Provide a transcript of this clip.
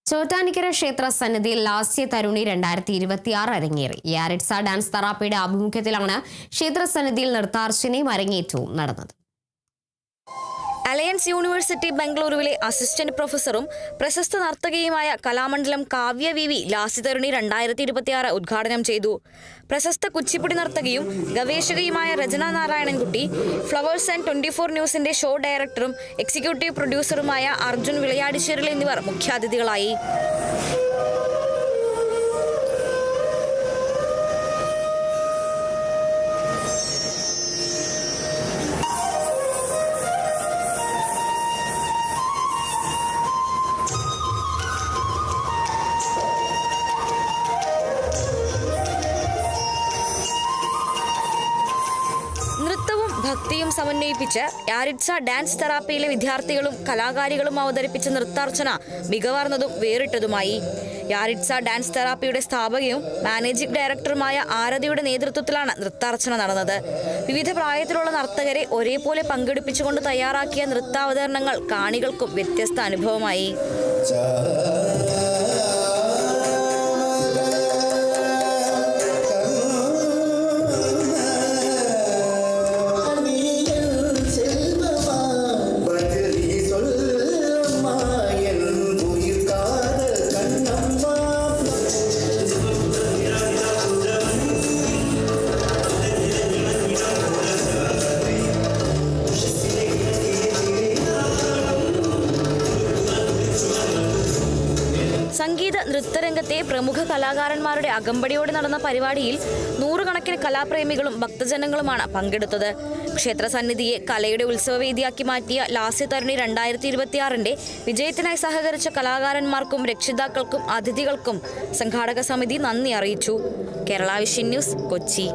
ചോറ്റാനിക്കര ക്ഷേത്ര സന്നിധിയിൽ ലാസ്യ തരുണി 2026 അരങ്ങേറി. യാരിറ്റ്സ ഡാൻസ് തെറാപ്പിയുടെ ആഭിമുഖ്യത്തിലാണ് ക്ഷേത്ര സന്നിധിയിൽ നൃത്താർച്ചനയും അരങ്ങേറ്റവും നടന്നത്. അലയൻസ് യൂണിവേഴ്സിറ്റി ബംഗളൂരുവിലെ അസിസ്റ്റന്റ് പ്രൊഫസറും പ്രശസ്ത നർത്തകിയുമായ കലാമണ്ഡലം കാവ്യ വി ലാസ്യതരുണി 2026 ഉദ്ഘാടനം ചെയ്തു. പ്രശസ്ത കുച്ചിപ്പുടി നർത്തകിയും ഗവേഷകയുമായ രചന നാരായണൻകുട്ടി, ഫ്ലവേഴ്സ് ആൻഡ് 24 ന്യൂസിന്റെ ഷോ ഡയറക്ടറും എക്സിക്യൂട്ടീവ് പ്രൊഡ്യൂസറുമായ അർജുൻ വിളയാടിശ്ശേരിൽ എന്നിവർ മുഖ്യാതിഥികളായി. നൃത്തവും ഭക്തിയും സമന്വയിപ്പിച്ച് യാരിറ്റ്സ ഡാൻസ് തെറാപ്പിയിലെ വിദ്യാർത്ഥികളും കലാകാരികളും അവതരിപ്പിച്ച നൃത്താർച്ചന മികവാർന്നതും വേറിട്ടതുമായി. യാരിറ്റ്സ ഡാൻസ് തെറാപ്പിയുടെ സ്ഥാപകയും മാനേജിംഗ് ഡയറക്ടറുമായ ആരതിയുടെ നേതൃത്വത്തിലാണ് നൃത്താർച്ചന നടന്നത്. വിവിധ പ്രായത്തിലുള്ള നർത്തകരെ ഒരേപോലെ പങ്കെടുപ്പിച്ചുകൊണ്ട് തയ്യാറാക്കിയ നൃത്താവതരണങ്ങൾ കാണികൾക്കും വ്യത്യസ്ത അനുഭവമായി. സംഗീത നൃത്തരംഗത്തെ പ്രമുഖ കലാകാരന്മാരുടെ അകമ്പടിയോടെ നടന്ന പരിപാടിയിൽ നൂറുകണക്കിന് കലാപ്രേമികളും ഭക്തജനങ്ങളുമാണ് പങ്കെടുത്തത്. ക്ഷേത്ര സന്നിധിയെ കലയുടെ ഉത്സവവേദിയാക്കി മാറ്റിയ ലാസ്യതരുണി 2026 വിജയത്തിനായി സഹകരിച്ച കലാകാരന്മാർക്കും രക്ഷിതാക്കൾക്കും അതിഥികൾക്കും സംഘാടക സമിതി നന്ദി അറിയിച്ചു. Kerala vision news, Kochi.